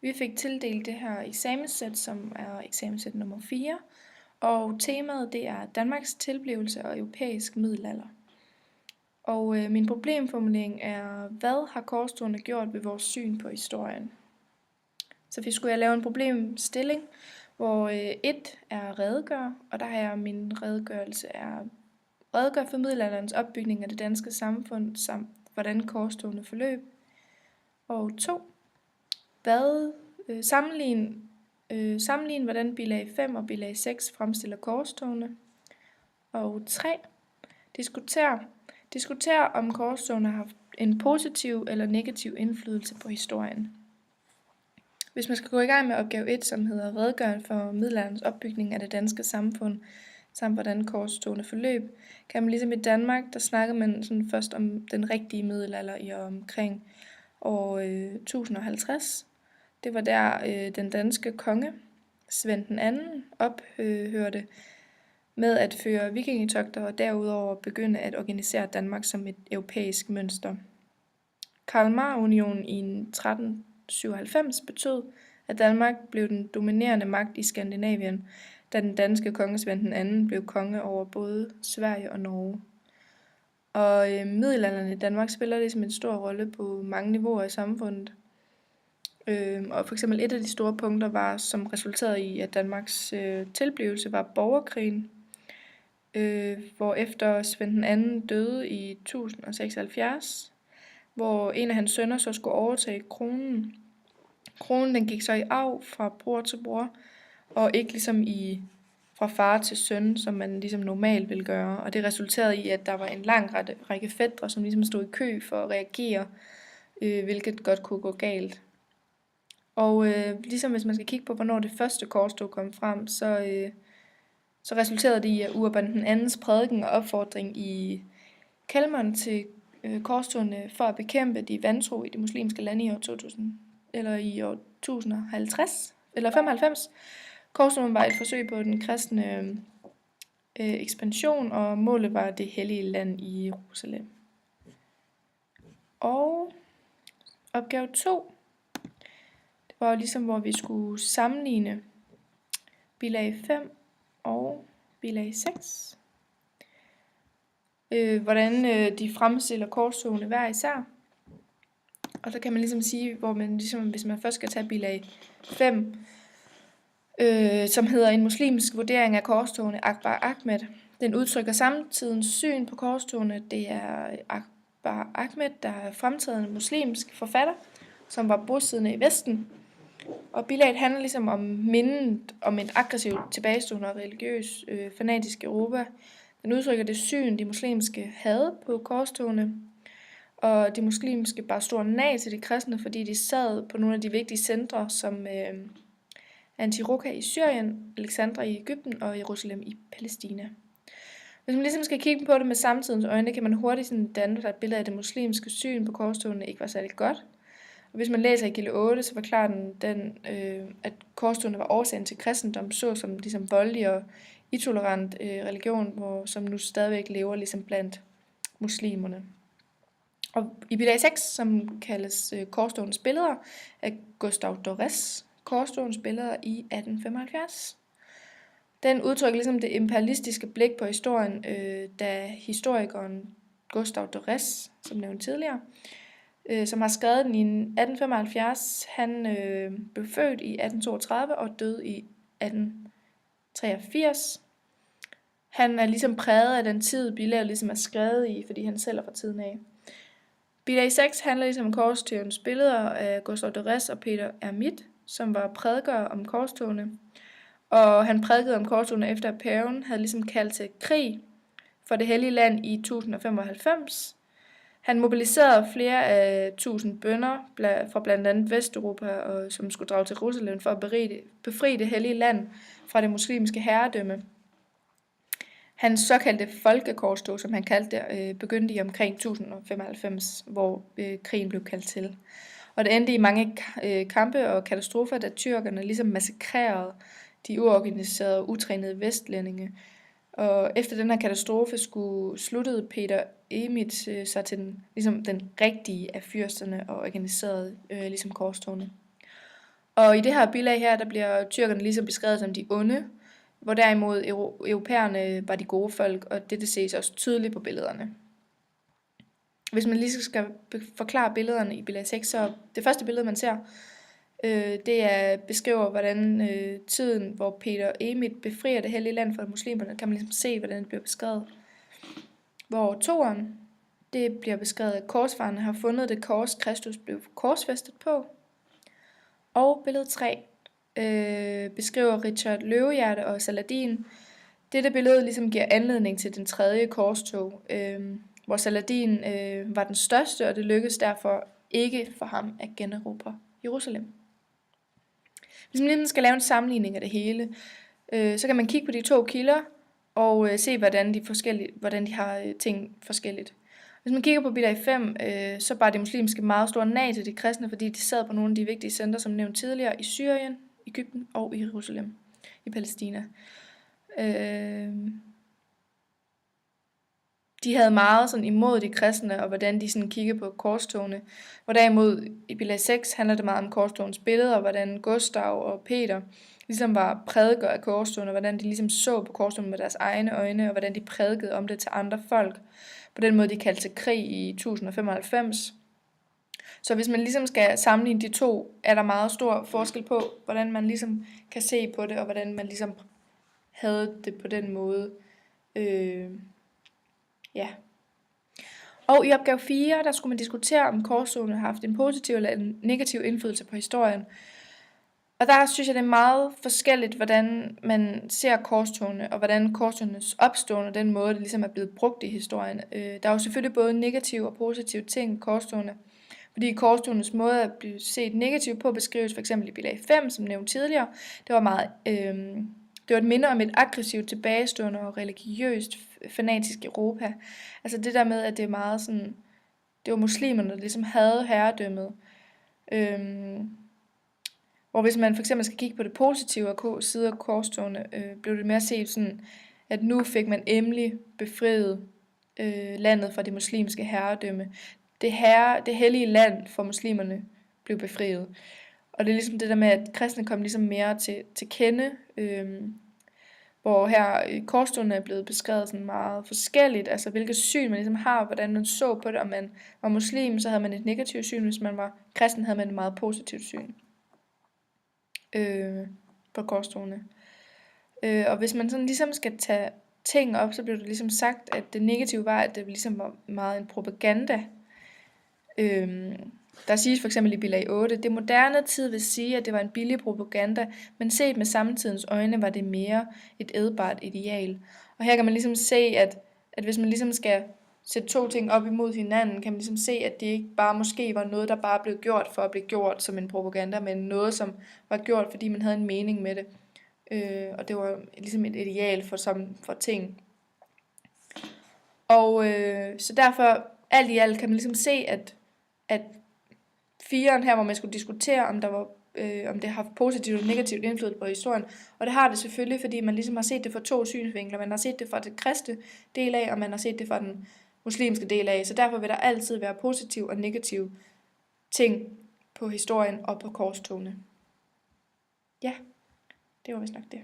Vi fik tildelt det her eksamenssæt, som er eksamenssæt nummer 4, og temaet det er Danmarks tilblivelse og europæisk middelalder. Og min problemformulering er, hvad har korstogene gjort ved vores syn på historien? Så vi skulle lave en problemstilling, hvor 1 er redegør, og der har jeg min redegørelse er redegør for middelalderens opbygning af det danske samfund, samt hvordan korstogene forløb. Og 2. Sammenlign hvordan bilag 5 og bilag 6 fremstiller korstogene. Og 3. Diskuter om korstogene har haft en positiv eller negativ indflydelse på historien. Hvis man skal gå i gang med opgave 1, som hedder redegør for middelalderens opbygning af det danske samfund, samt hvordan korstogene forløb, kan man ligesom i Danmark, der snakker man sådan først om den rigtige middelalder i omkring år 1050. Det var der den danske konge, Svend den anden, ophørte med at føre vikingetogter og derudover begynde at organisere Danmark som et europæisk mønster. Kalmarunionen i 1397 betød, at Danmark blev den dominerende magt i Skandinavien, da den danske konge Svend den anden blev konge over både Sverige og Norge. Og middelalderen i Danmark spiller ligesom en stor rolle på mange niveauer i samfundet. Og for eksempel et af de store punkter var, som resulterede i, at Danmarks tilblivelse var borgerkrigen, hvor efter Svend den anden døde i 1076, hvor en af hans sønner så skulle overtage kronen. Kronen den gik så i arv fra bror til bror, og ikke ligesom fra far til søn, som man ligesom normalt ville gøre. Og det resulterede i, at der var en lang række fætre, som ligesom stod i kø for at reagere, hvilket godt kunne gå galt. Og ligesom hvis man skal kigge på, hvornår det første korstog kom frem, så resulterede det i, at Urban den andens prædiken og opfordring i Kalmaren til korstogene for at bekæmpe de vantro i de muslimske lande i år 2000, eller i år 1050, eller 95. Korstogene var et forsøg på den kristne ekspansion, og målet var det hellige land i Jerusalem. Og opgave 2, det var jo ligesom, hvor vi skulle sammenligne bilag 5 og bilag 6. Hvordan de fremstiller korstogene hver især. Og så kan man ligesom sige, hvor man ligesom, hvis man først skal tage bilag 5, som hedder en muslimsk vurdering af korstogene, Akbar Ahmed. Den udtrykker samtidens syn på korstogene. Det er Akbar Ahmed, der er fremtrædende muslimsk forfatter, som var bosiddende i Vesten. Og bilaget handler ligesom om mindet om et aggressivt tilbagestående og religiøs fanatisk Europa. Den udtrykker det syn, de muslimske havde på korstogene. Og de muslimske bar stor nag til de kristne, fordi de sad på nogle af de vigtige centre, som Antiochia i Syrien, Alexandria i Egypten og Jerusalem i Palæstina. Hvis man ligesom skal kigge på det med samtidens øjne, kan man hurtigt sådan danne et billede af det muslimske syn på korstogene ikke var særlig godt. Og hvis man læser i Gilde 8, så forklarer den at korstogene var årsagen til kristendom, såsom ligesom voldelig og intolerant religion, som nu stadigvæk lever ligesom blandt muslimerne. Og i bilag 6, som kaldes Korstogens billeder, af Gustave Dorés, Korstogens billeder i 1875. Den udtrykker ligesom det imperialistiske blik på historien, da historikeren Gustave Dorés, som nævnt tidligere, som har skrevet den i 1875, han blev født i 1832 og døde i 1883. Han er ligesom præget af den tid, bilaget ligesom er skrevet i, fordi han selv er fra tiden af. Bilag 6 handler ligesom om korstogens billeder af Gustave Dorés og Peter Hermit, som var prædikere om korstogene. Og han prædikede om korstogene efter at paven havde ligesom kaldt til krig for det hellige land i 1095. Han mobiliserede flere af 1000 bønder fra blandt andet Vesteuropa, som skulle drage til Jerusalem for at befri det hellige land fra det muslimske herredømme. Hans såkaldte folkekorstog, som han kaldte det, begyndte i omkring 1095, hvor krigen blev kaldt til. Og det endte i mange kampe og katastrofer, da tyrkerne ligesom massakrerede de uorganiserede og utrænede vestlændinge. Og efter den her katastrofe sluttede Peter Emit sig til ligesom den rigtige af fyrsterne og organiserede ligesom korstogene. Og i det her bilag her, der bliver tyrkerne ligesom beskrevet som de onde, hvor derimod europæerne var de gode folk, og det ses også tydeligt på billederne. Hvis man lige skal forklare billederne i bilag 6, så det første billede, man ser, beskriver, hvordan tiden, hvor Peter Emil befrier det hellige land fra muslimerne, kan man ligesom se, hvordan det bliver beskrevet. Hvor toeren, det bliver beskrevet, at korsfarerne har fundet det kors, Kristus blev korsfæstet på. Og billede 3 beskriver Richard Løvehjerte og Saladin. Dette billede ligesom giver anledning til den tredje korstog, hvor Saladin var den største, og det lykkedes derfor ikke for ham at generobre Jerusalem. Hvis man lige skal lave en sammenligning af det hele, så kan man kigge på de to kilder og se, hvordan de har ting forskelligt. Hvis man kigger på bilag 5, så bar de muslimske meget store nej til de kristne, fordi de sad på nogle af de vigtige centre, som nævnt tidligere, i Syrien, Egypten og i Jerusalem, i Palæstina. De havde meget sådan imod de kristne, og hvordan de sådan kiggede på korstogene. Hvor derimod i bilag 6 handler det meget om korstogens billeder, og hvordan Gustav og Peter ligesom var prædiker af korstogene, og hvordan de ligesom så på korstogene med deres egne øjne, og hvordan de prædikede om det til andre folk. På den måde, de kaldte til krig i 1095. Så hvis man ligesom skal sammenligne de to, er der meget stor forskel på, hvordan man ligesom kan se på det, og hvordan man ligesom havde det på den måde. Ja. Og i opgave 4, der skulle man diskutere, om korstogene har haft en positiv eller en negativ indflydelse på historien. Og der synes jeg, det er meget forskelligt, hvordan man ser korstogene, og hvordan korstogenes opståen og den måde, det ligesom er blevet brugt i historien. Der er jo selvfølgelig både negative og positive ting med korstogene, fordi korstogenes måde at blive set negativt på beskrives f.eks. i bilag 5, som nævnt tidligere. Det var et minde om et aggressivt, tilbagestående og religiøst fanatisk Europa. Altså det der med, at det er meget sådan, det var muslimerne, der ligesom havde herredømmet. Hvor hvis man for eksempel skal kigge på det positive side af korstogene, blev det mere set sådan, at nu fik man endelig befriet landet fra det muslimske herredømme. Det hellige land for muslimerne blev befriet. Og det er ligesom det der med, at kristne kom ligesom mere til kende, hvor her korstogene er blevet beskrevet sådan meget forskelligt, altså hvilket syn man ligesom har, hvordan man så på det. Om man var muslim, så havde man et negativt syn, hvis man var kristen, havde man et meget positivt syn på korstogene. Og hvis man sådan ligesom skal tage ting op, så blev det ligesom sagt, at det negative var, at det ligesom var meget en propaganda. Der siges for eksempel i bilag 8, det moderne tid vil sige, at det var en billig propaganda, men set med samtidens øjne var det mere et ædbart ideal. Og her kan man ligesom se, at hvis man ligesom skal sætte to ting op imod hinanden, kan man ligesom se, at det ikke bare måske var noget, der bare blev gjort for at blive gjort som en propaganda, men noget, som var gjort, fordi man havde en mening med det. Og det var ligesom et ideal for ting. Og så derfor, alt i alt, kan man ligesom se, at fireren her, hvor man skulle diskutere, om det har haft positivt og negativt indflydelse på historien. Og det har det selvfølgelig, fordi man ligesom har set det fra to synsvinkler. Man har set det fra det kristne del af, og man har set det fra den muslimske del af. Så derfor vil der altid være positive og negative ting på historien og på korstogene. Ja, det var vist nok det.